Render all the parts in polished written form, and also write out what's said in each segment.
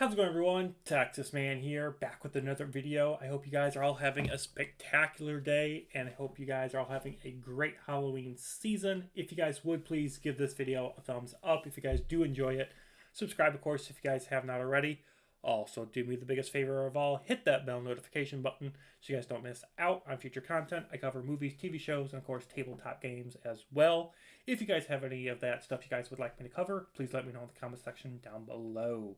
How's it going, everyone? Texas Man here, back with another video. I hope you guys are all having a spectacular day, and I hope you guys are all having a great Halloween season. If you guys would please give this video a thumbs up if you guys do enjoy it. Subscribe, of course, if you guys have not already. Also, do me the biggest favor of all, hit that bell notification button so you guys don't miss out on future content. I cover movies, TV shows, and of course, tabletop games as well. If you guys have any of that stuff you guys would like me to cover, please let me know in the comment section down below.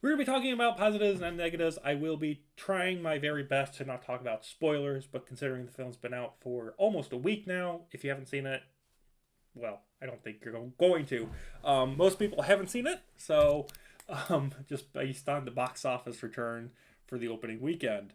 We're going to be talking about positives and negatives. I will be trying my very best to not talk about spoilers, but considering the film's been out for almost a week now, if you haven't seen it, well, I don't think you're going to. Most people haven't seen it, so just based on the box office return for the opening weekend.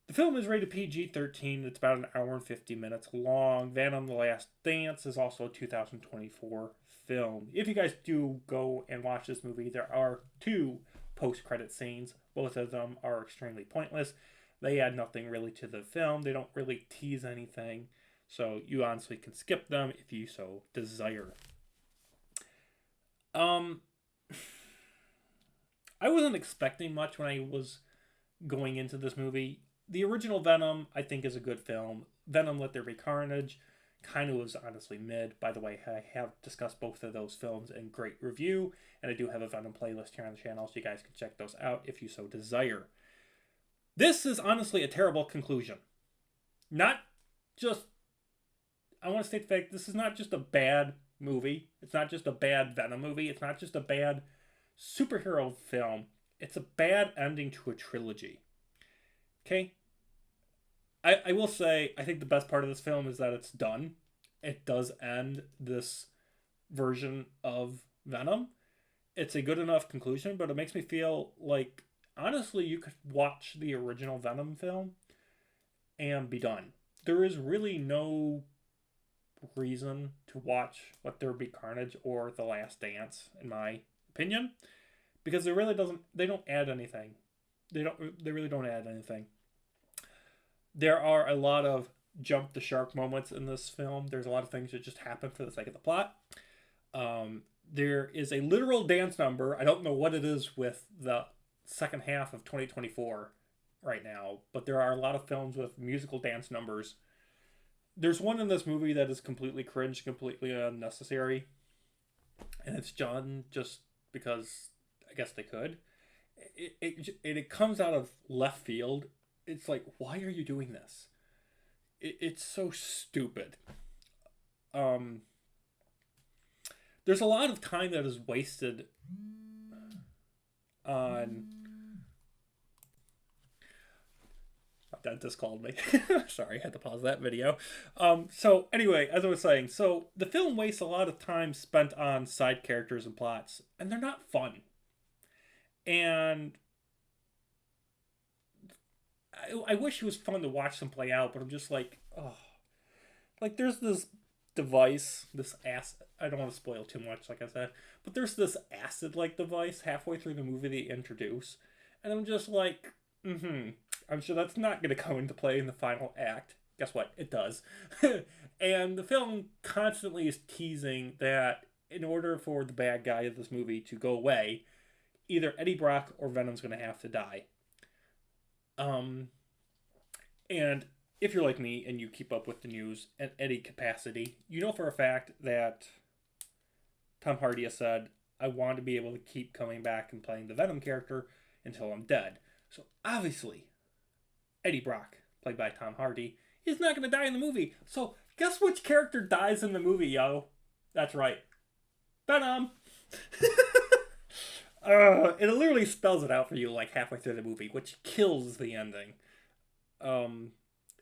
The film is rated PG-13. It's about an hour and 50 minutes long. Venom: The Last Dance is also a 2024 film. If you guys do go and watch this movie, there are two post-credit scenes. Both of them are extremely pointless. They add nothing really to the film. They don't really tease anything. So you honestly can skip them if you so desire. I wasn't expecting much when I was going into this movie. The original Venom, I think, is a good film. Venom: Let There Be Carnage kind of was honestly mid. By the way, I have discussed both of those films in great review, and I do have a Venom playlist here on the channel, so you guys can check those out if you so desire. This is honestly a terrible conclusion. Not just... I want to state the fact this is not just a bad movie. It's not just a bad Venom movie. It's not just a bad superhero film. It's a bad ending to a trilogy. Okay? I will say, I think the best part of this film is that it's done. It does end this version of Venom. It's a good enough conclusion, but it makes me feel like, honestly, you could watch the original Venom film and be done. There is really no reason to watch Let There Be Carnage or The Last Dance, in my opinion, because they don't add anything. They really don't add anything. There are a lot of jump the shark moments in this film. There's a lot of things that just happen for the sake of the plot. There is a literal dance number. I don't know what it is with the second half of 2024 right now, but there are a lot of films with musical dance numbers. There's one in this movie that is completely cringe, completely unnecessary, and it's done just because I guess they could. It comes out of left field. It's like, why are you doing this? It's so stupid. There's a lot of time that is wasted on... My dentist called me. Sorry, I had to pause that video. So anyway, as I was saying, so the film wastes a lot of time spent on side characters and plots, and they're not fun. And I wish it was fun to watch them play out, but I'm just like, oh. Like, there's this device, this acid... I don't want to spoil too much, like I said, but there's this acid-like device halfway through the movie they introduce, and I'm just like, I'm sure that's not going to come into play in the final act. Guess what? It does. And the film constantly is teasing that in order for the bad guy of this movie to go away, either Eddie Brock or Venom's going to have to die. And if you're like me and you keep up with the news in any capacity, you know for a fact that Tom Hardy has said, I want to be able to keep coming back and playing the Venom character until I'm dead. So obviously, Eddie Brock, played by Tom Hardy, is not going to die in the movie. So guess which character dies in the movie, yo? That's right. Venom! It literally spells it out for you like halfway through the movie, which kills the ending.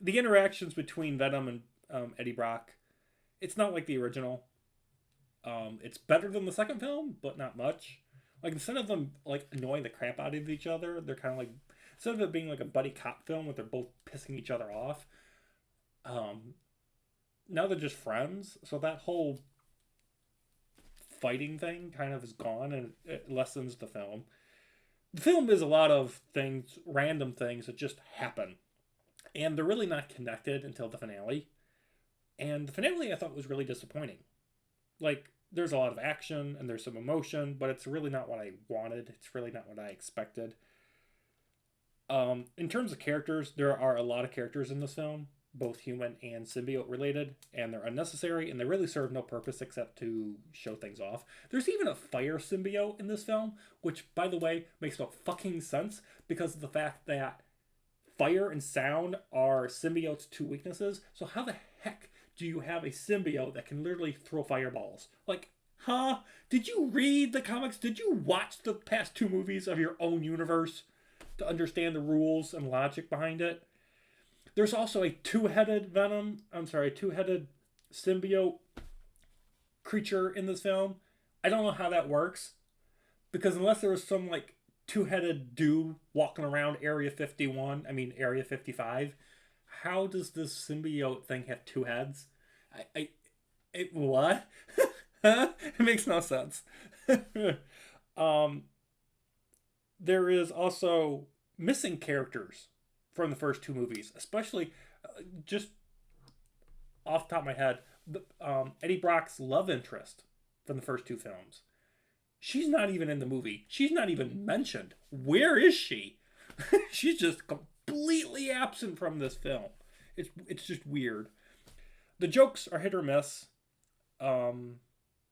The interactions between Venom and Eddie Brock, it's not like the original. It's better than the second film, but not much. Like, instead of them like annoying the crap out of each other, they're kind of like, instead of it being like a buddy cop film where they're both pissing each other off, now they're just friends. So that whole fighting thing kind of is gone, and it lessens the film. The film is a lot of things, random things that just happen, and they're really not connected until the finale. And the finale I thought was really disappointing. Like, There's a lot of action and there's some emotion, but it's really not what I wanted. It's really not what I expected. In terms of characters, there are a lot of characters in this film, both human and symbiote related, and they're unnecessary and they really serve no purpose except to show things off. There's even a fire symbiote in this film, which, by the way, makes no fucking sense because of the fact that fire and sound are symbiotes' two weaknesses. So how the heck do you have a symbiote that can literally throw fireballs? Like, huh? Did you read the comics? Did you watch the past two movies of your own universe to understand the rules and logic behind it? There's also a two-headed two-headed symbiote creature in this film. I don't know how that works because unless there was some like two-headed dude walking around Area 55, how does this symbiote thing have two heads? What? It makes no sense. um, there is also missing characters from the first two movies, especially just off the top of my head, Eddie Brock's love interest from the first two films. She's not even in the movie. She's not even mentioned. Where is she? She's just completely absent from this film. It's just weird. The jokes are hit or miss.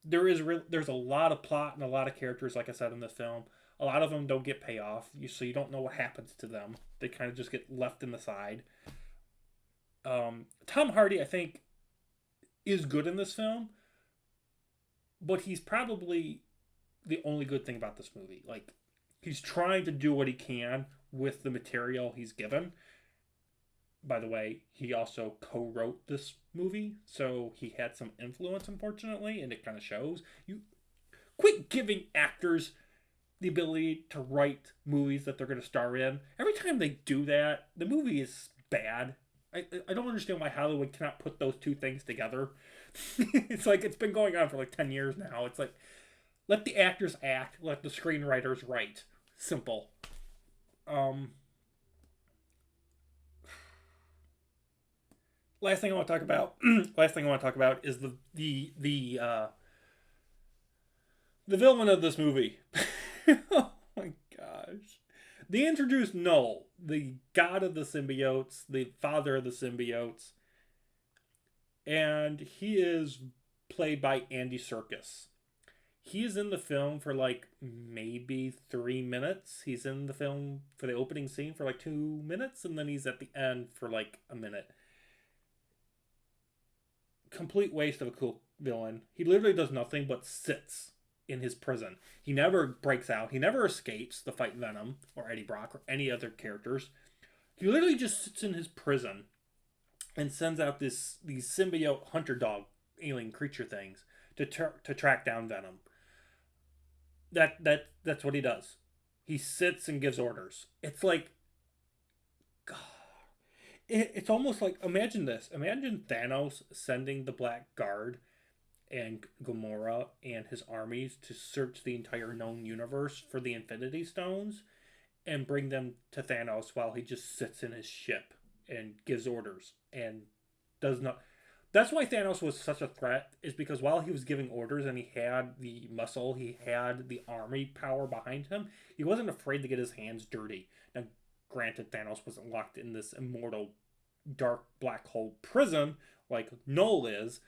There's a lot of plot and a lot of characters, like I said, in this film. A lot of them don't get payoff, so you don't know what happens to them. They kind of just get left in the side. Tom Hardy, I think, is good in this film, but he's probably the only good thing about this movie. Like, he's trying to do what he can with the material he's given. By the way, he also co-wrote this movie, so he had some influence, unfortunately, and it kind of shows. You quit giving actors the ability to write movies that they're going to star in. Every time they do that, the movie is bad. I don't understand why Hollywood cannot put those two things together. It's like it's been going on for like 10 years now. It's like, let the actors act, let the screenwriters write. Simple. Last thing I want to talk about. Last thing I want to talk about is the villain of this movie. Oh my gosh. They introduced Null, the god of the symbiotes, the father of the symbiotes, and he is played by Andy Serkis. He is in the film for like maybe 3 minutes. He's in the film for the opening scene for like 2 minutes, and then he's at the end for like a minute. Complete waste of a cool villain. He literally does nothing but sits in his prison. He never breaks out. He never escapes to fight Venom or Eddie Brock or any other characters. He literally just sits in his prison and sends out these symbiote hunter dog alien creature things to track down Venom. That's what he does. He sits and gives orders. It's like, God, it's almost like, imagine this. Imagine Thanos sending the Black Guard and Gamora and his armies to search the entire known universe for the Infinity Stones and bring them to Thanos while he just sits in his ship and gives orders and does not. That's why Thanos was such a threat, is because while he was giving orders and he had the muscle, he had the army power behind him, he wasn't afraid to get his hands dirty. Now, granted, Thanos wasn't locked in this immortal dark black hole prison like Null is,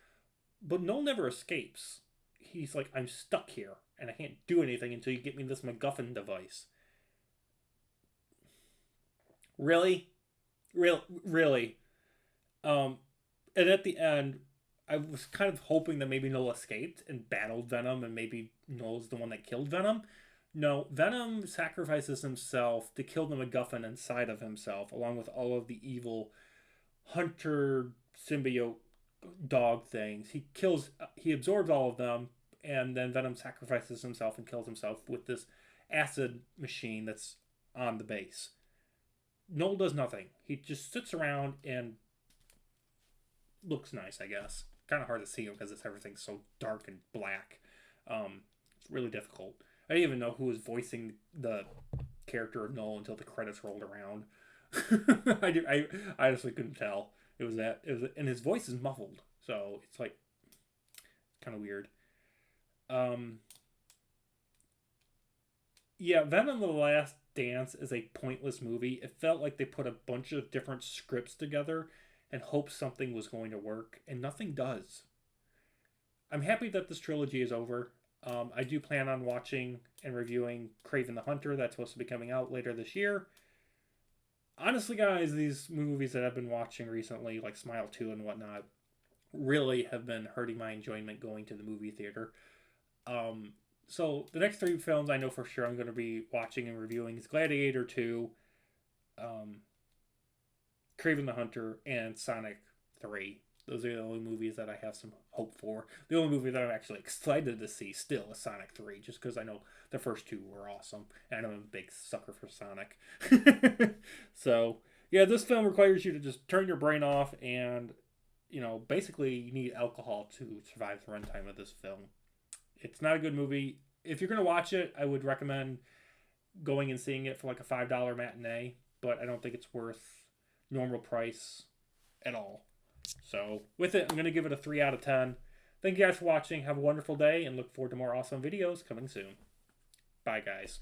but Null never escapes. He's like, I'm stuck here, and I can't do anything until you get me this MacGuffin device. Really? Really? And at the end, I was kind of hoping that maybe Null escaped and battled Venom, and maybe Null's the one that killed Venom. No, Venom sacrifices himself to kill the MacGuffin inside of himself, along with all of the evil hunter symbiote dog things. He absorbs all of them, and then Venom sacrifices himself and kills himself with this acid machine that's on the base. Null does nothing. He just sits around and looks nice, I guess. Kind of hard to see him because everything's so dark and black. It's really difficult. I didn't even know who was voicing the character of Null until the credits rolled around. I honestly couldn't tell. And his voice is muffled, so it's like kind of weird. Um, yeah, Venom: The Last Dance is a pointless movie. It felt like they put a bunch of different scripts together and hoped something was going to work, and nothing does. I'm happy that this trilogy is over. I do plan on watching and reviewing Craven the Hunter. That's supposed to be coming out later this year. Honestly, guys, these movies that I've been watching recently, like Smile 2 and whatnot, really have been hurting my enjoyment going to the movie theater. Um, so the next three films I know for sure I'm going to be watching and reviewing is Gladiator 2, um, Craven the Hunter, and Sonic 3. Those are the only movies that I have some hope for. The only movie that I'm actually excited to see still is Sonic 3, just because I know the first two were awesome, and I'm a big sucker for Sonic. So, yeah, this film requires you to just turn your brain off, and, basically you need alcohol to survive the runtime of this film. It's not a good movie. If you're going to watch it, I would recommend going and seeing it for like a $5 matinee, but I don't think it's worth normal price at all. So, with it, I'm going to give it a 3 out of 10. Thank you guys for watching. Have a wonderful day and look forward to more awesome videos coming soon. Bye, guys.